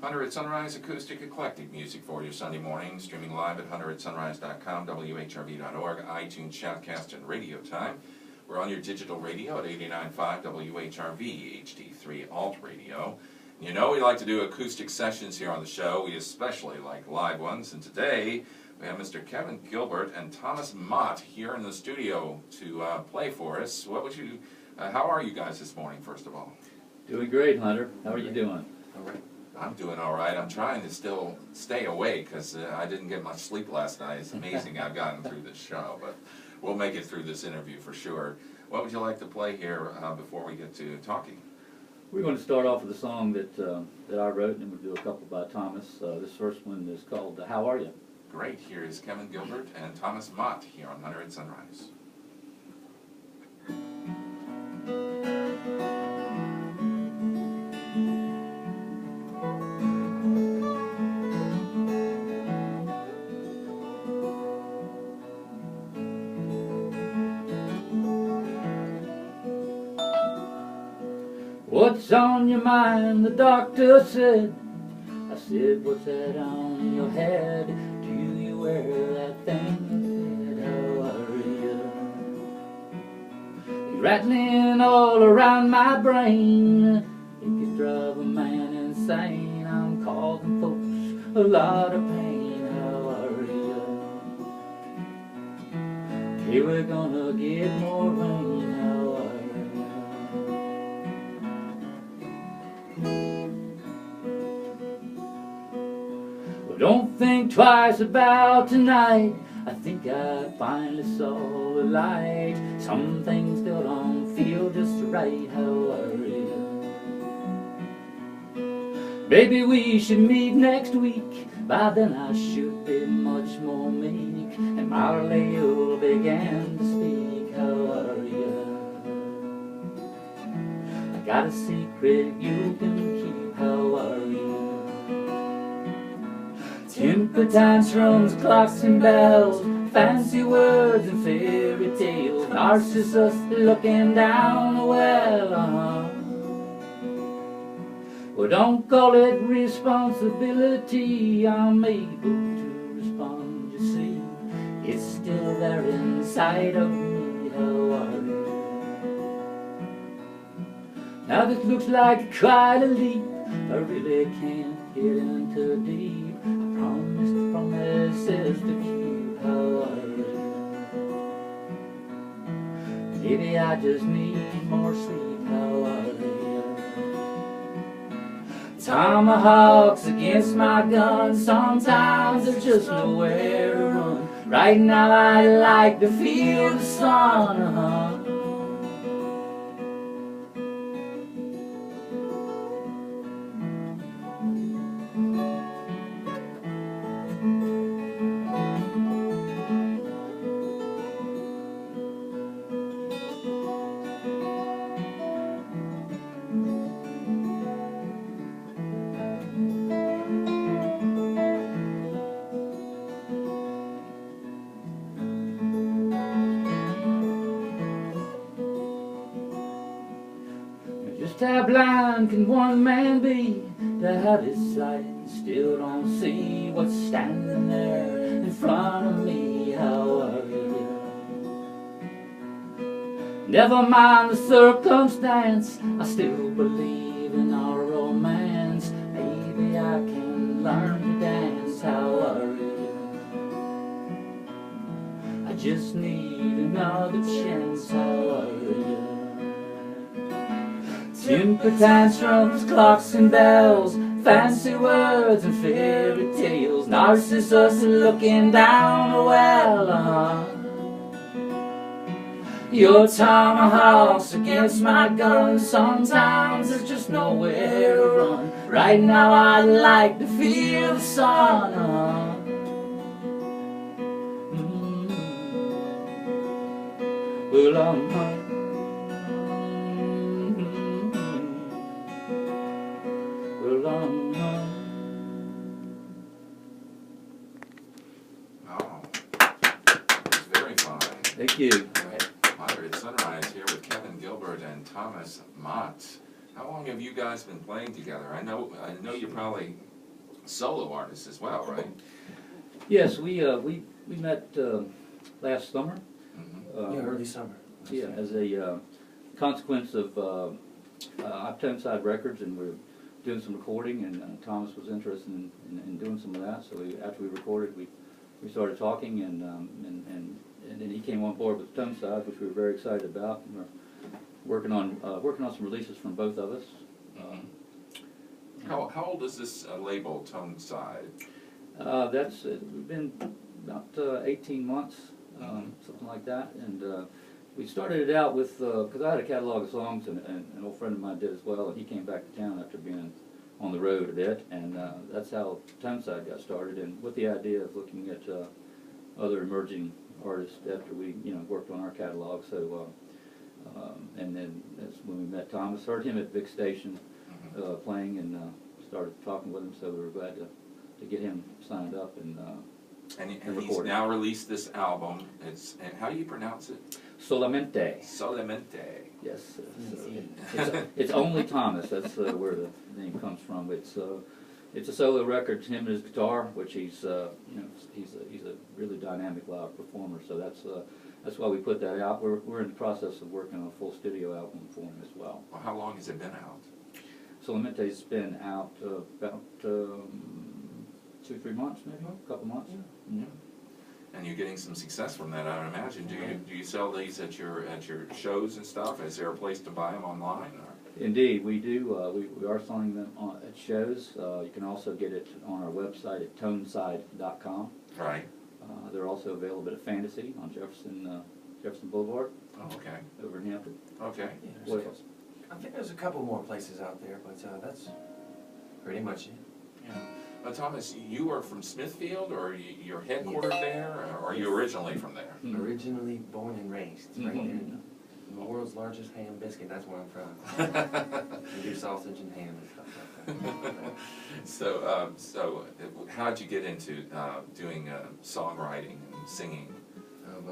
Hunter at Sunrise, acoustic eclectic music for you Sunday morning, streaming live at hunteratsunrise.com, whrv.org, iTunes, Shoutcast, and Radio Time. We're on your digital radio at 89.5 WHRV, HD3 Alt Radio. You know we like to do acoustic sessions here on the show. We especially like live ones, and today we have Mr. Kevin Gilbert and Thomas Mott here in the studio to play for us. What would you? How are you guys this morning, first of all? Doing great, Hunter. How are you doing? All right. I'm doing all right. I'm trying to still stay awake because I didn't get much sleep last night. It's amazing I've gotten through this show, but we'll make it through this interview for sure. What would you like to play here before we get to talking? We're going to start off with a song that I wrote, and then we'll do a couple by Thomas. This first one is called How Are You? Great. Here is Kevin Gilbert and Thomas Mott here on Hunter at Sunrise. What's on your mind, the doctor said. I said, what's that on your head? Do you wear that thing? How are you? You're rattling all around my brain. It could drive a man insane. I'm causing folks a lot of pain. How are you? Here we're gonna get more rain. How are you? Don't think twice about tonight. I think I finally saw the light. Some things still don't feel just right. How are you? Baby, we should meet next week. By then I should be much more meek, and Marley, you began to speak. How are you? I got a secret you can keep. How are you? Temper tantrums, clocks and bells, fancy words and fairy tales, Narcissus looking down the well. Well, don't call it responsibility. I'm able to respond, you see. It's still there inside of me. How are you? Now this looks like quite a leap. I really can't get into deep. Promises to keep. How are you? Maybe I just need more sleep. How are you? Tomahawks against my gun. Sometimes there's just nowhere to run. Right now I like to feel the sun. Just how blind can one man be to have his sight and still don't see what's standing there in front of me? How are you? Never mind the circumstance, I still believe in our romance. Maybe I can learn to dance. How are you? I just need another chance. How are you? Temper tantrums, clocks and bells, fancy words and fairy tales, Narcissus looking down the well. Your tomahawks against my gun. Sometimes there's just nowhere to run. Right now I'd like to feel the sun. Well, Oh, it's very fine. Thank you. Hunter at Sunrise here with Kevin Gilbert and Thomas Mott. How long have you guys been playing together? I know you probably solo artist as well, right? Yes, we met last summer. Mm-hmm. Yeah, early summer. Yeah, as a consequence of Toneside Records, and we're doing some recording, and Thomas was interested in doing some of that. So after we recorded, we started talking, and then he came on board with Toneside, which we were very excited about. And we're working on some releases from both of us. How old is this label, Toneside? That's we've been about 18 months, something like that, and we started it out with because I had a catalog of songs, and an old friend of mine did as well, and he came back to town after being on the road a bit, and that's how Toneside got started, and with the idea of looking at other emerging artists after we worked on our catalog. So and then that's when we met Thomas, heard him at Vic Station playing, and started talking with him. So we were glad to get him signed up and he's now released this album. And how do you pronounce it? Solamente. Solamente. Yes, it's only Thomas. That's where the name comes from. It's a solo record. Him and his guitar, which he's he's a really dynamic live performer. So that's why we put that out. We're in the process of working on a full studio album for him as well. Well, how long has it been out? Solamente's been out about 2-3 months, maybe a couple months. Yeah. And you're getting some success from that, I would imagine. Do you sell these at your shows and stuff? Is there a place to buy them online? Or? Indeed, we do. We are selling them at shows. You can also get it on our website at toneside.com. Right. They're also available at Fantasy on Jefferson Boulevard. Oh, okay. Over in Hampton. Okay. Yeah, I think there's a couple more places out there, but that's pretty much it. Yeah. Thomas, you are from Smithfield, or you're headquartered there, or are you originally from there? Originally born and raised, right there in the world's largest ham biscuit. That's where I'm from. We do sausage and ham and stuff like that. So how'd you get into doing songwriting and singing? I've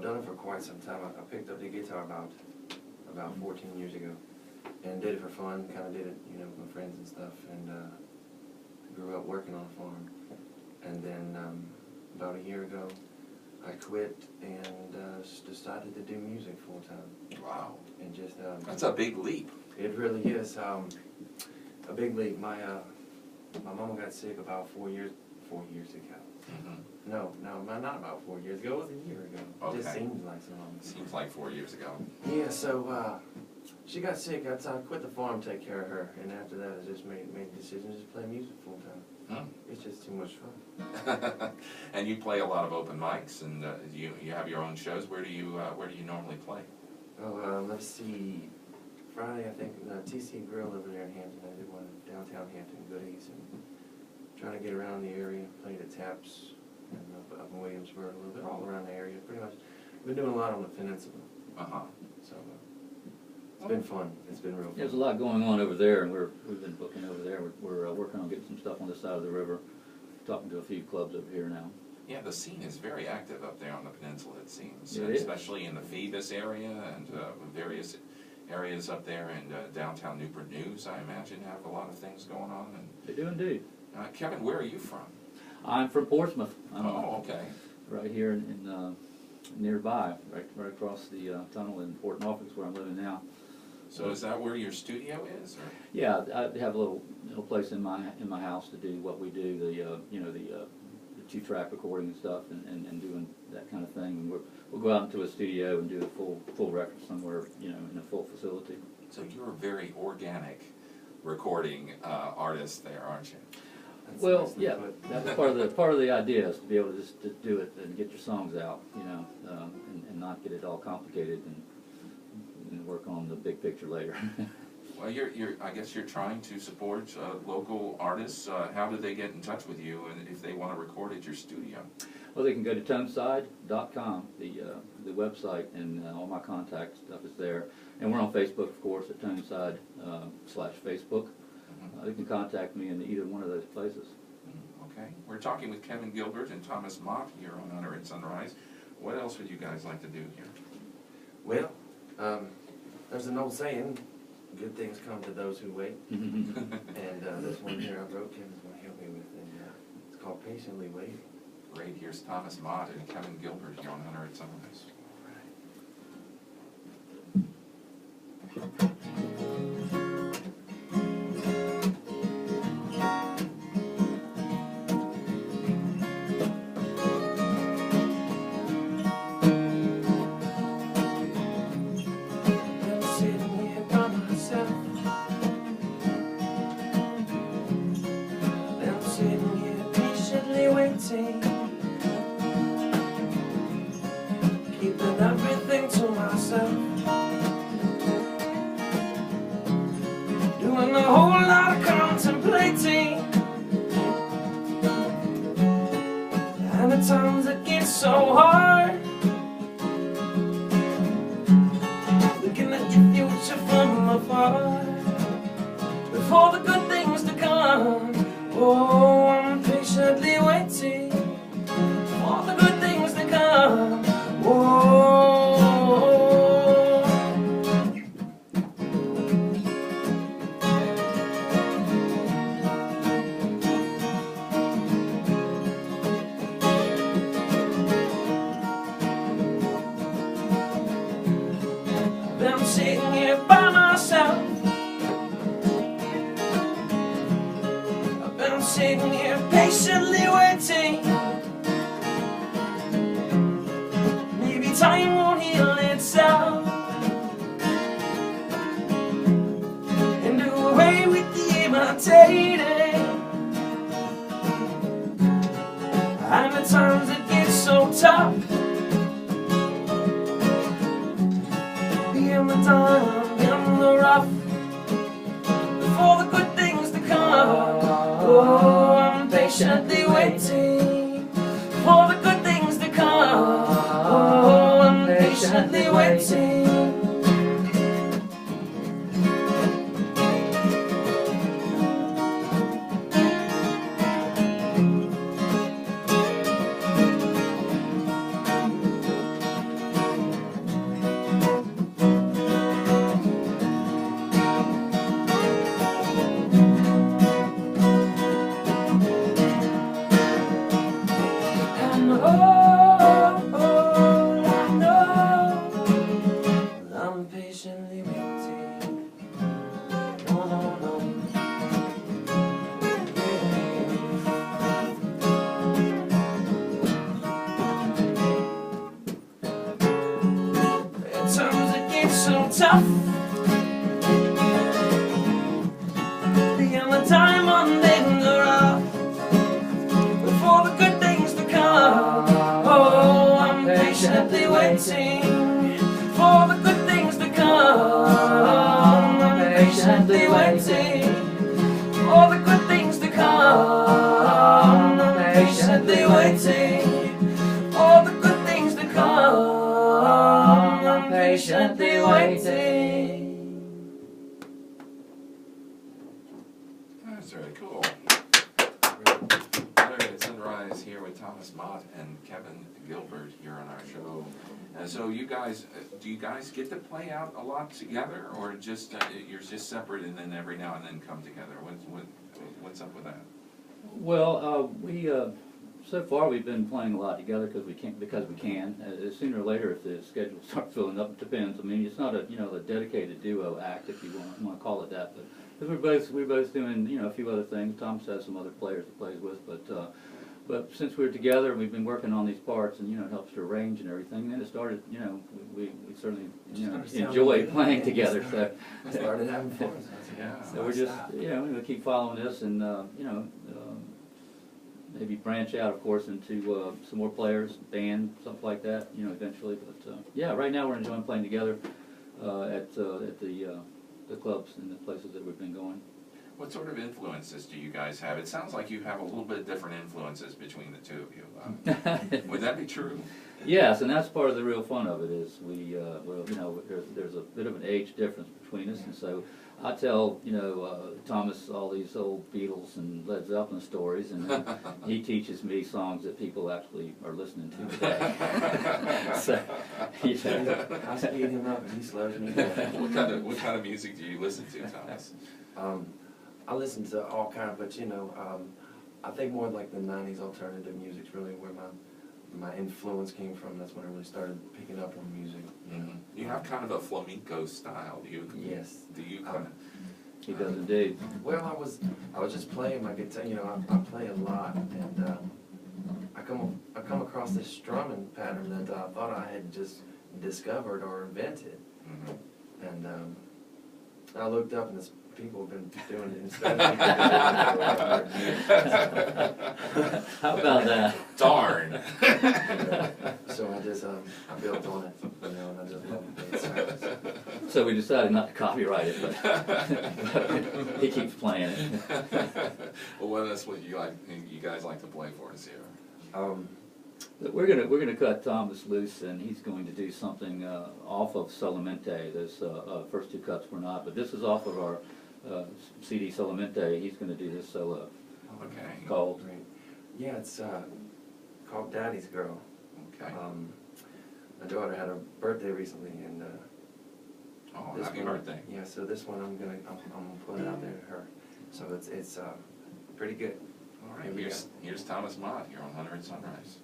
done it for quite some time. I picked up the guitar about 14 years ago, and did it for fun. Kind of did it, with my friends and stuff, and grew up working on a farm. And then about a year ago, I quit and decided to do music full time. Wow. And just that's a big leap. It really is a big leap. My mama got sick about 4 years ago. Mm-hmm. No, not about 4 years ago. It was a year ago. Okay. It just seems like so long. Seems like 4 years ago. Yeah, so she got sick. I quit the farm to take care of her, and after that, I just made the decision to just play music full time. It's just too much fun. And you play a lot of open mics, and you have your own shows. Where do you normally play? Oh, let's see. Friday, I think TC Grill over there in Hampton. I did one in downtown Hampton, Goodies, and trying to get around the area. Played at Taps and up in Williamsburg a little bit, all around the area. Pretty much, been doing a lot on the peninsula. So it's been fun. It's been real fun. There's a lot going on over there, and we've been booking over there. We're working on getting some stuff on this side of the river. Talking to a few clubs over here now. Yeah, the scene is very active up there on the peninsula, it seems. It is. Especially in the Phoebus area and various areas up there, and downtown Newport News, I imagine, have a lot of things going on. And They do indeed. Kevin, where are you from? I'm from Portsmouth. I'm okay. right here in nearby, right across the tunnel in Port Norfolk, where I'm living now. So is that where your studio is? Or? Yeah, I have a little place in my house to do what we do, the 2-track recording and stuff, and doing that kind of thing. And we'll go out into a studio and do a full record somewhere, in a full facility. So you're a very organic recording artist there, aren't you? Well, yeah, that's part of the idea, is to be able to just to do it and get your songs out, and not get it all complicated and work on the big picture later. Well, I guess you're trying to support local artists. How do they get in touch with you, and if they want to record at your studio? Well, they can go to toneside.com, the website, and all my contact stuff is there. And we're on Facebook, of course, at Toneside/Facebook. They can contact me in either one of those places. Okay. We're talking with Kevin Gilbert and Thomas Mott here on 100 Sunrise. What else would you guys like to do here? Well, there's an old saying, good things come to those who wait. And this one here I wrote, Kevin's going to help me with, and it's called Patiently Waiting. Great, here's Thomas Mott and Kevin Gilbert here on 100 Sunrise. Keeping everything to myself, doing a whole lot of contemplating, and at times it gets so hard, looking at your future from afar, before the good things to come. Oh, I'm patiently waiting for the good things to come. Whoa. I've been sitting here by myself. I've been sitting here patiently waiting. Time won't heal itself, and do away with the imitating. And at times it gets so tough, being the diamond in the rough, before the good things to come. Oh, I'm patiently waiting for the good things to come. Oh, I'm patiently waiting. And I'm patiently waiting. No, no, no. At times it gets so tough, being the diamond in the rough, before the good things to come. Oh, I'm patiently waiting for the good things to come. I'm patiently waiting for the good things to come. I'm patiently waiting for the good things to come. I'm patiently waiting. That's very cool. Alright, Sunrise here with Thomas Mott and Kevin Gilbert here on our show. And so you guys, do you guys get to play out a lot together, or just you're just separate and then every now and then come together? What's up with that? Well, we so far we've been playing a lot together because we can. Sooner or later, if the schedule starts filling up, it depends. I mean, it's not a a dedicated duo act, if you want to call it that, but because we're both doing a few other things. Tom has some other players he plays with, but since we're together, we've been working on these parts, and it helps to arrange and everything. And then it started, we certainly enjoy playing together. So started having fun. Yeah. So we're just we keep following this, and maybe branch out, of course, into some more players, band, something like that, eventually. But yeah, right now we're enjoying playing together at the clubs and the places that we've been going. What sort of influences do you guys have? It sounds like you have a little bit different influences between the two of you. Would that be true? Yes, and that's part of the real fun of it is well, you know, there's a bit of an age difference between us, and so I tell, you know, Thomas all these old Beatles and Led Zeppelin stories, and he teaches me songs that people actually are listening to today. So, you know. I speed him up and he slows me down. What kind of music do you listen to, Thomas? I listen to all kinds, but you know, I think more like the '90s alternative music's really where my influence came from. That's when I really started picking up on music. Mm-hmm. You have kind of a flamenco style. Do you? Yes. Do you kind of? He does indeed. Well, I was just playing my guitar. You know, I play a lot, and I come across this strumming pattern that I thought I had just discovered or invented, Mm-hmm. and I looked up and this. People have been doing it instead of How about that? Darn. So I just I built on it, you know, and I just love the sounds. So we decided not to copyright it, but he keeps playing it. Well, what else would you guys like to play for us here? But we're gonna cut Thomas loose, and he's going to do something off of Solamente. Those first two cuts were not, but this is off of our CD Solamente. He's going to do this solo. Okay. Called. Great. Yeah, it's called Daddy's Girl. Okay. My daughter had a birthday recently, and Oh, this happy one, birthday. Yeah, so this one I'm gonna put it out there to her. So it's pretty good. All right. Here's Thomas Mott here on 100 Sunrise.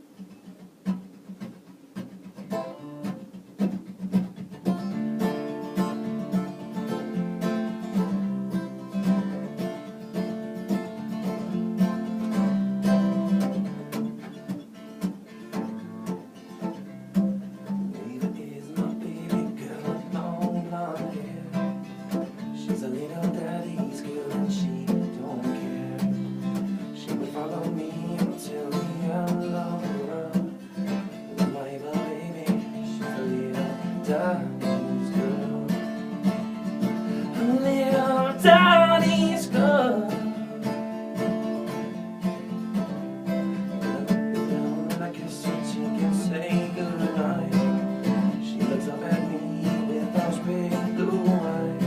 Daddy's girl. And I kiss her cheek and say goodnight. She looks up at me with those big blue eyes.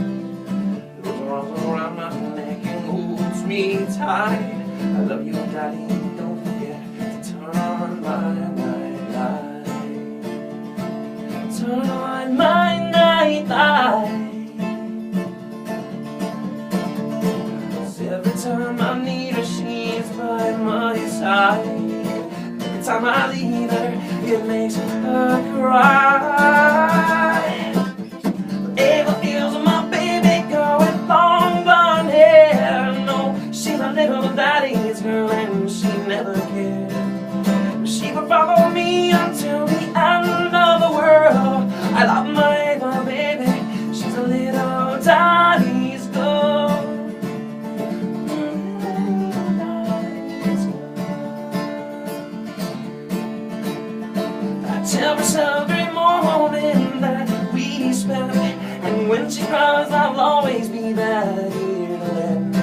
Those arms around my neck and holds me tight. I love you, Daddy. Don't forget to turn on my night light. Turn on my night light. Every time I need her, she's by my side. Every time I leave her, it makes her cry. Ava is my baby girl with long blonde hair. No, she's my little daddy's girl and she never cared. She would follow me until the end of the world. I love my Ava baby, she's a little daddy's girl. Tell myself every morning that we spend, and when she cries, I'll always be that ear to lend.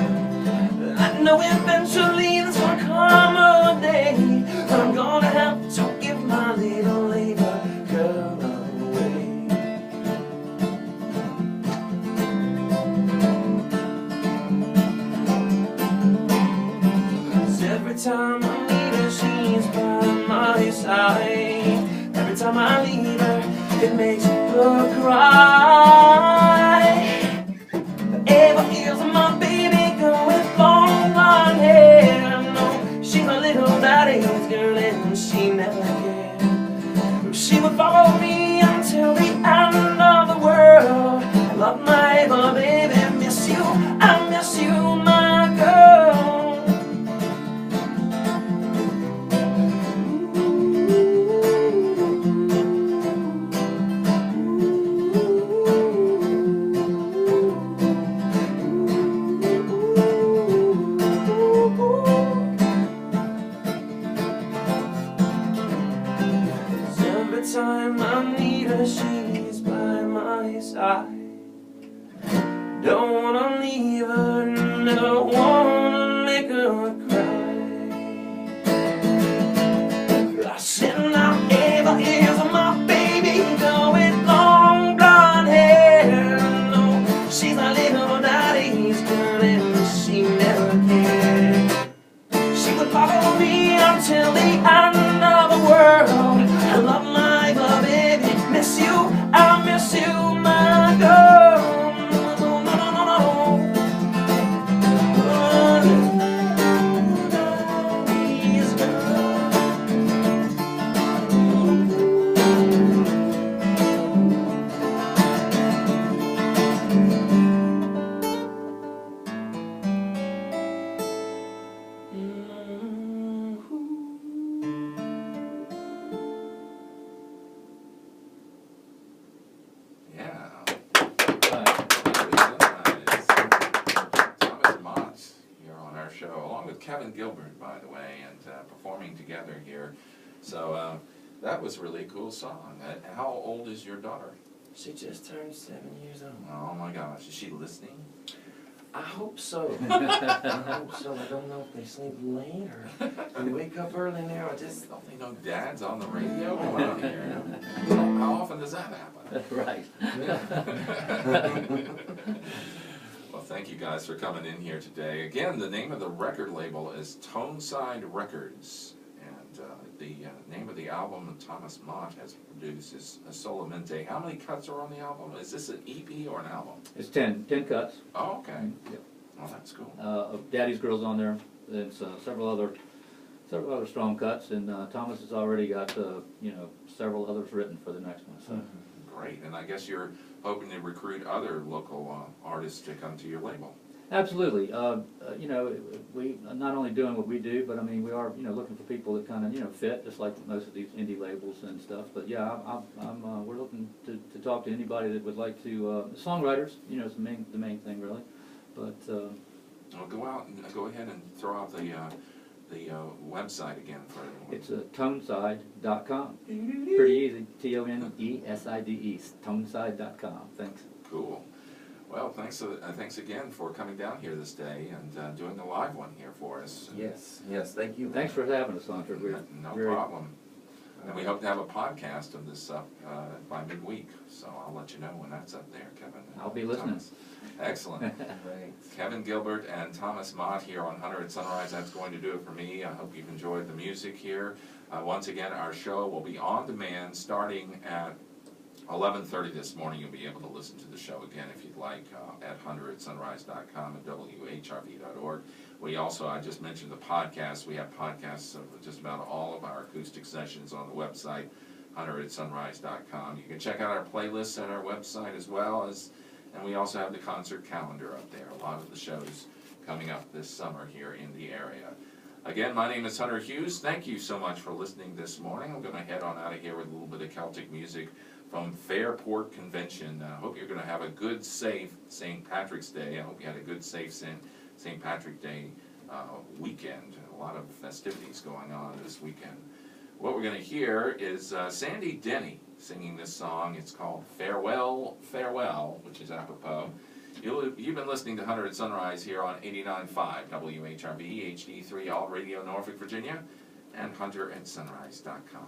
I know eventually there's gonna come a day when I'm gonna have to give my little Ava girl away. 'Cause every time I meet her, she's by my side. Every time I leave her, it makes her cry. Ava is my baby girl with long blonde hair. No, she's my little daddy's girl and she never cared. She would follow me until the end of the world. I love my Ava baby, miss you, I miss you, my girl. Time I need her, she's by my side. Don't wanna leave her, never wanna make her cry. I said now Ava So that was really a cool song. How old is your daughter? She just turned 7 years old. Oh my gosh, is she listening? I hope so. I hope so. I don't know if they sleep late or they wake up early now. I just Don't they know Dad's on the radio? Come on here. How often does that happen? Right. Well, thank you guys for coming in here today. Again, the name of the record label is Toneside Records. And the name of the album Thomas Mott has produced is Solamente. How many cuts are on the album? Is this an EP or an album? It's 10 cuts. Oh, okay. Yep. Oh, that's cool. Of Daddy's Girl's on there. There's several other strong cuts, and Thomas has already got several others written for the next one. So. Great. And I guess you're hoping to recruit other local artists to come to your label. Absolutely. We not only doing what we do, but I mean we are looking for people that kind of fit, just like most of these indie labels and stuff. But yeah, we're looking to talk to anybody that would like to. Songwriters, is the main thing really. But Well, go ahead and throw out the website again for everyone. it's toneside.com. Pretty easy. Toneside, toneside.com. Thanks. Cool. Well, thanks again for coming down here this day and doing a live one here for us. yes, thank you. Thanks for having us on, We're No very- problem. And we hope to have a podcast of this up by midweek, so I'll let you know when that's up there, Kevin. I'll be listening. Thomas. Excellent. Right. Kevin Gilbert and Thomas Mott here on 100 Sunrise. That's going to do it for me. I hope you've enjoyed the music here. Once again, our show will be on demand starting at 11:30 this morning. You'll be able to listen to the show again if you'd like at 100sunrise.com and whrv.org. We also, I just mentioned the podcast. We have podcasts of just about all of our acoustic sessions on the website, 100sunrise.com. You can check out our playlists at our website as well as, and we also have the concert calendar up there. A lot of the shows coming up this summer here in the area. Again, my name is Hunter Hughes. Thank you so much for listening this morning. I'm going to head on out of here with a little bit of Celtic music from Fairport Convention. I hope you're going to have a good, safe St. Patrick's Day. I hope you had a good, safe St. Patrick's Day weekend. A lot of festivities going on this weekend. What we're going to hear is Sandy Denny singing this song. It's called Farewell, Farewell, which is apropos. You've been listening to 100 Sunrise here on 89.5 WHRV, HD3 All Radio Norfolk, Virginia, and hunterandsunrise.com.